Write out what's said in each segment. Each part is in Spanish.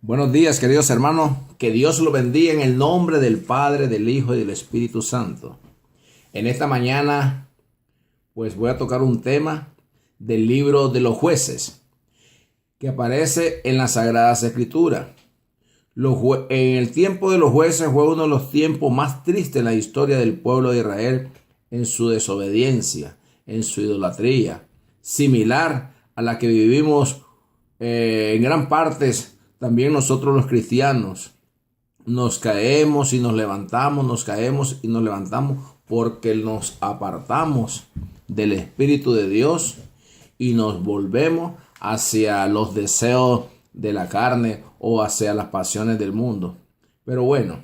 Buenos días, queridos hermanos. Que Dios lo bendiga en el nombre del Padre, del Hijo y del Espíritu Santo. En esta mañana, pues voy a tocar un tema del libro de los jueces que aparece en las Sagradas Escrituras. En el tiempo de los jueces fue uno de los tiempos más tristes en la historia del pueblo de Israel en su desobediencia, en su idolatría, similar a la que vivimos en gran parte también nosotros los cristianos. Nos caemos y nos levantamos, nos caemos y nos levantamos porque nos apartamos del Espíritu de Dios y nos volvemos hacia los deseos de la carne o hacia las pasiones del mundo. Pero bueno,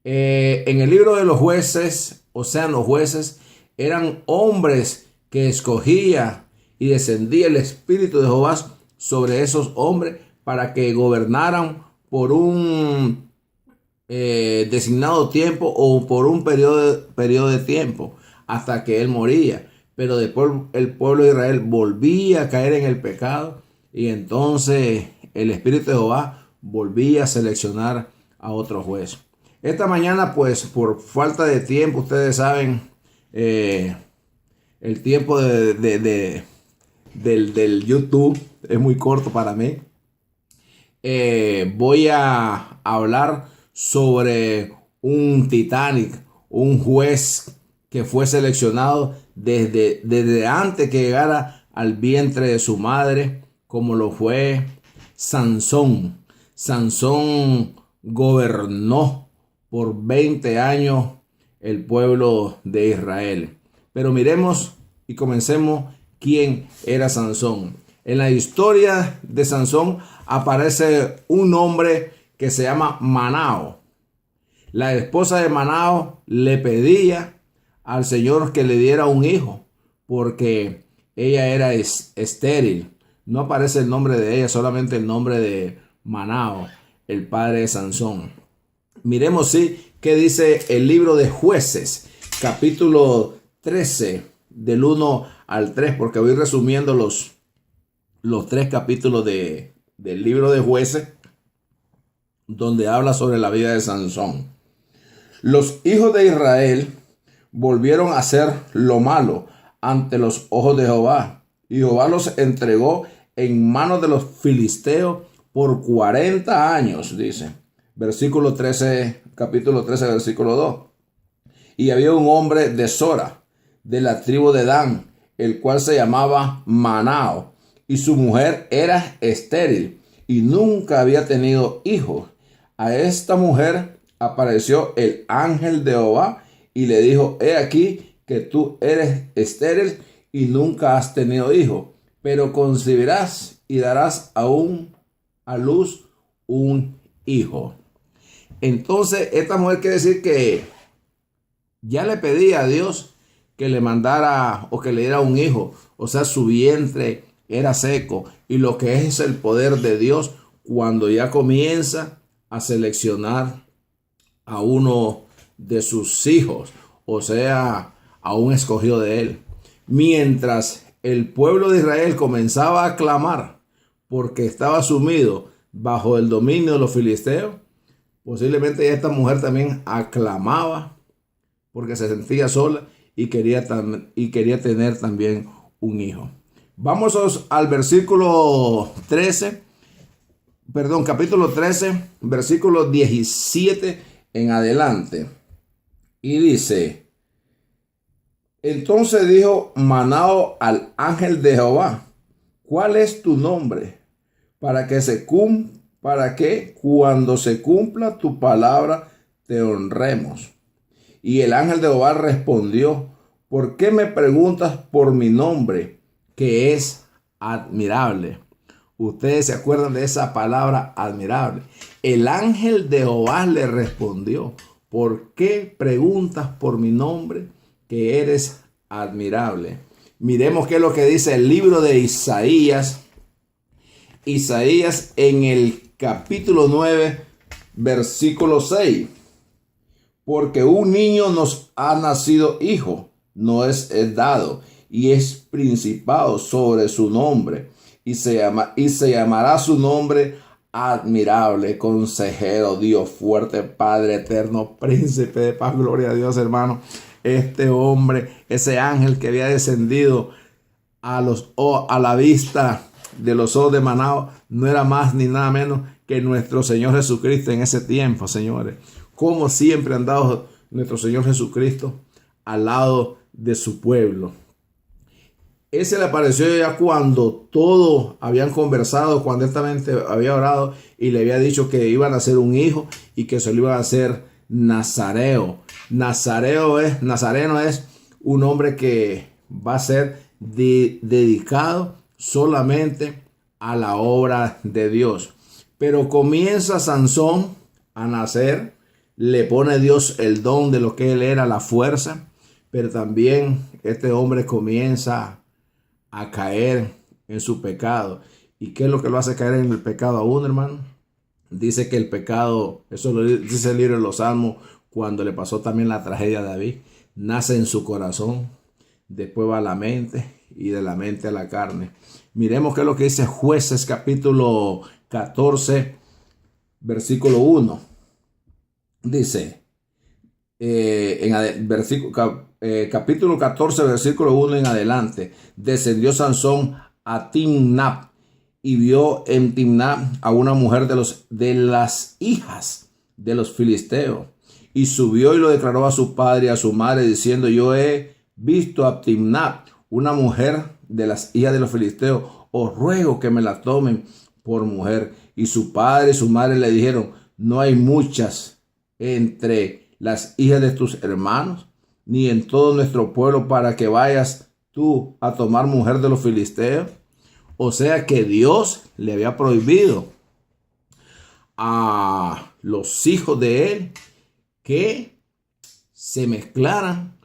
en el libro de los jueces, los jueces eran hombres que escogía y descendía el Espíritu de Jehová sobre esos hombres para que gobernaran por un designado tiempo o por un periodo de tiempo hasta que él moría. Pero después el pueblo de Israel volvía a caer en el pecado y entonces el Espíritu de Jehová volvía a seleccionar a otro juez. Esta mañana, pues por falta de tiempo, ustedes saben, el tiempo del YouTube es muy corto para mí. Voy a hablar sobre un Titanic, un juez que fue seleccionado desde antes que llegara al vientre de su madre, como lo fue Sansón. Sansón gobernó por 20 años el pueblo de Israel. Pero miremos y comencemos quién era Sansón. En la historia de Sansón aparece un hombre que se llama Manao. La esposa de Manao le pedía al Señor que le diera un hijo porque ella era estéril. No aparece el nombre de ella, solamente el nombre de Manao, el padre de Sansón. Miremos qué dice el libro de Jueces, capítulo 13, del 1 al 3, porque voy resumiendo los 3 capítulos del libro de Jueces, donde habla sobre la vida de Sansón. Los hijos de Israel volvieron a hacer lo malo ante los ojos de Jehová, y Jehová los entregó en manos de los filisteos por 40 años, dice. Versículo 13, capítulo 13, versículo 2. Y había un hombre de Sora, de la tribu de Dan, el cual se llamaba Manao, y su mujer era estéril y nunca había tenido hijos. A esta mujer apareció el ángel de Jehová y le dijo: he aquí que tú eres estéril y nunca has tenido hijo, pero concebirás y darás aún a luz un hijo. Entonces esta mujer quiere decir que ya le pedía a Dios que le mandara o que le diera un hijo. O sea, su vientre era seco. Y lo que es el poder de Dios cuando ya comienza a seleccionar a uno de sus hijos, o sea, a un escogido de él. Mientras el pueblo de Israel comenzaba a clamar porque estaba sumido bajo el dominio de los filisteos, posiblemente esta mujer también aclamaba porque se sentía sola y quería tener también un hijo. Vamos al versículo 13, capítulo 13, versículo 17 en adelante. Y dice: entonces dijo Manao al ángel de Jehová: ¿cuál es tu nombre? Para que cuando se cumpla tu palabra te honremos. Y el ángel de Jehová respondió: ¿por qué me preguntas por mi nombre, que es admirable? Ustedes se acuerdan de esa palabra admirable. El ángel de Jehová le respondió: ¿por qué preguntas por mi nombre, que eres admirable? Miremos qué es lo que dice el libro de Isaías. Isaías en el capítulo 9, versículo 6. Porque un niño nos ha nacido hijo, no es dado, y es principado sobre su nombre, y se llamará su nombre admirable, consejero, Dios fuerte, Padre eterno, príncipe de paz, gloria a Dios, hermano. Este hombre, ese ángel que había descendido a la vista de los ojos de Manao, no era más ni nada menos que nuestro Señor Jesucristo en ese tiempo, señores. Como siempre ha andado nuestro Señor Jesucristo al lado de su pueblo. Ese le apareció ya cuando todos habían conversado, cuando esta mente había orado y le había dicho que iban a hacer un hijo y que se lo iban a hacer Nazareo. Nazareno es un hombre que va a ser dedicado solamente a la obra de Dios. Pero comienza Sansón a nacer, le pone Dios el don de lo que él era, la fuerza, pero también este hombre comienza a caer en su pecado. ¿Y qué es lo que lo hace caer en el pecado aún, hermano? Dice que el pecado, eso lo dice el libro de los Salmos, cuando le pasó también la tragedia a David, nace en su corazón, después va a la mente y de la mente a la carne. Miremos qué es lo que dice Jueces capítulo 14, versículo 1. Dice, capítulo 14, versículo 1 en adelante, descendió Sansón a Timnat y vio en Timnat a una mujer de las hijas de los filisteos, y subió y lo declaró a su padre y a su madre, diciendo: yo he visto a Timnat, una mujer de las hijas de los filisteos, os ruego que me la tomen por mujer. Y su padre y su madre le dijeron: no hay muchas entre las hijas de tus hermanos, ni en todo nuestro pueblo, para que vayas tú a tomar mujer de los filisteos. O sea que Dios le había prohibido a los hijos de él que se mezclaran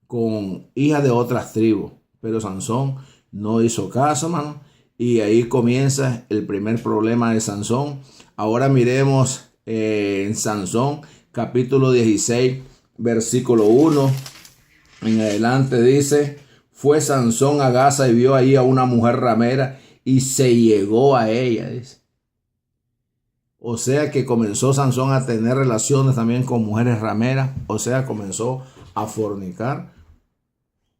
con hijas de otras tribus. Pero Sansón no hizo caso, hermano. Y ahí comienza el primer problema de Sansón. Ahora miremos en Sansón capítulo 16, versículo 1 en adelante. Dice: fue Sansón a Gaza y vio ahí a una mujer ramera y se llegó a ella. Dice. O sea que comenzó Sansón a tener relaciones también con mujeres rameras. O sea, comenzó a fornicar.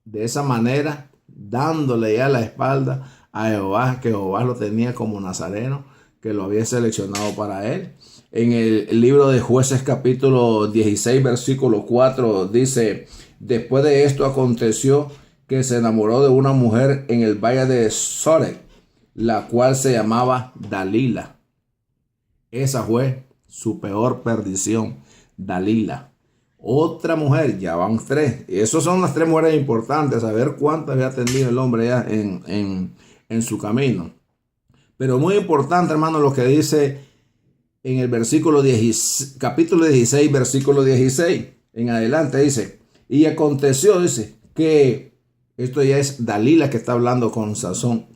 De esa manera, dándole ya la espalda a Jehová, que Jehová lo tenía como nazareno, que lo había seleccionado para él. En el libro de Jueces capítulo 16, versículo 4 dice: después de esto aconteció que se enamoró de una mujer en el valle de Sorek, la cual se llamaba Dalila. Esa fue su peor perdición, Dalila. Otra mujer, ya van tres. Esas son las tres mujeres importantes, a ver cuántas había tenido el hombre ya en su camino. Pero muy importante, hermano, lo que dice en el versículo 10, capítulo 16, versículo 16. En adelante dice: y aconteció, dice, que esto ya es Dalila que está hablando con Sansón.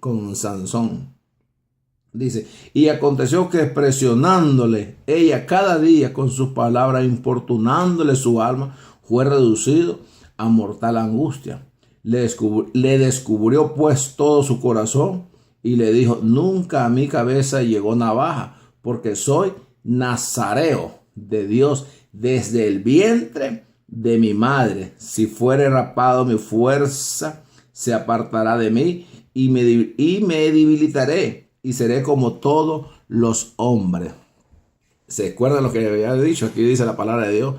Dice: y aconteció que presionándole ella cada día con sus palabras, importunándole su alma, fue reducido a mortal angustia. Le descubrió pues todo su corazón y le dijo: nunca a mi cabeza llegó navaja, porque soy nazareo de Dios desde el vientre de mi madre. Si fuere rapado, mi fuerza se apartará de mí y me debilitaré y seré como todos los hombres. ¿Se acuerdan lo que había dicho? Aquí dice la palabra de Dios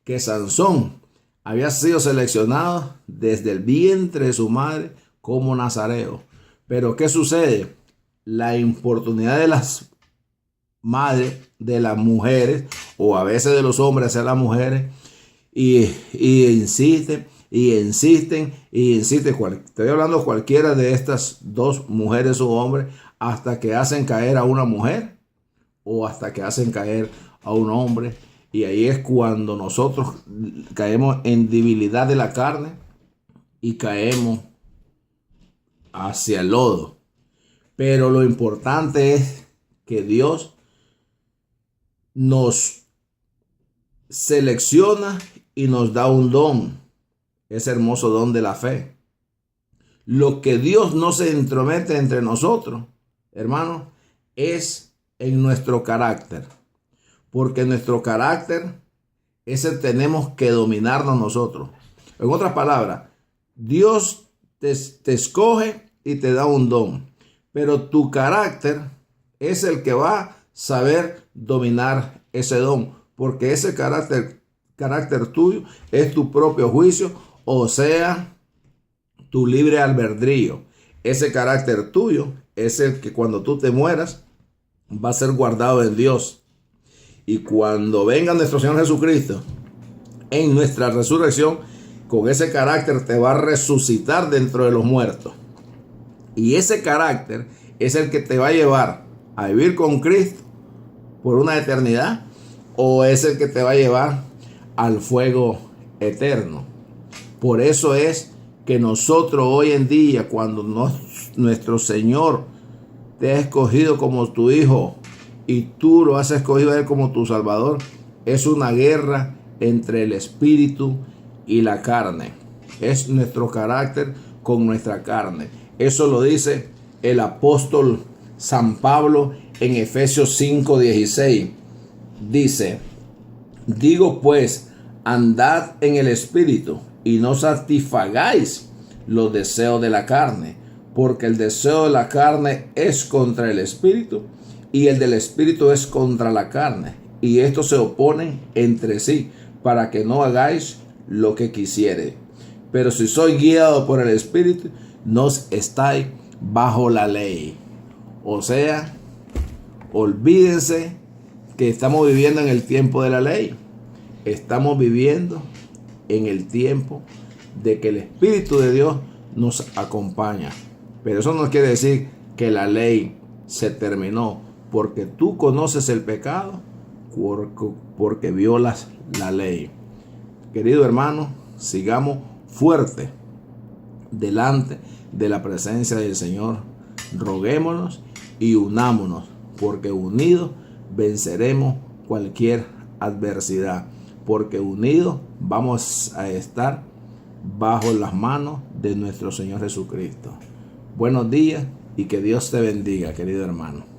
que Sansón había sido seleccionado desde el vientre de su madre como nazareo. Pero ¿qué sucede? La importunidad de las madres, de las mujeres, o a veces de los hombres hacia las mujeres, y insisten. Estoy hablando de cualquiera de estas dos mujeres o hombres, hasta que hacen caer a una mujer o hasta que hacen caer a un hombre. Y ahí es cuando nosotros caemos en debilidad de la carne y caemos hacia el lodo. Pero lo importante es que Dios nos selecciona y nos da un don, ese hermoso don de la fe. Lo que Dios no se entromete entre nosotros, hermano, es en nuestro carácter, porque nuestro carácter, ese tenemos que dominarnos nosotros. En otras palabras, Dios te escoge y te da un don, pero tu carácter es el que va a saber dominar ese don, porque ese carácter tuyo es tu propio juicio, o sea, tu libre albedrío. Ese carácter tuyo es el que cuando tú te mueras va a ser guardado en Dios. Y cuando venga nuestro Señor Jesucristo en nuestra resurrección, con ese carácter te va a resucitar dentro de los muertos. Y ese carácter es el que te va a llevar a vivir con Cristo por una eternidad, o es el que te va a llevar al fuego eterno. Por eso es que nosotros hoy en día, cuando nuestro Señor te ha escogido como tu hijo y tú lo has escogido a Él como tu Salvador, es una guerra entre el espíritu y la carne. Es nuestro carácter con nuestra carne. Eso lo dice el apóstol San Pablo en Efesios 5:16. Dice: digo pues, andad en el espíritu y no satisfagáis los deseos de la carne, porque el deseo de la carne es contra el espíritu y el del espíritu es contra la carne, y estos se oponen entre sí para que no hagáis lo que quisiere. Pero si sois guiado por el espíritu, no estáis bajo la ley. O sea, olvídense que estamos viviendo en el tiempo de la ley. Estamos viviendo en el tiempo de que el Espíritu de Dios nos acompaña. Pero eso no quiere decir que la ley se terminó, porque tú conoces el pecado porque violas la ley. Querido hermano, sigamos fuerte delante de la presencia del Señor. Roguémonos y unámonos, porque unidos venceremos cualquier adversidad, porque unidos vamos a estar bajo las manos de nuestro Señor Jesucristo. Buenos días y que Dios te bendiga, querido hermano.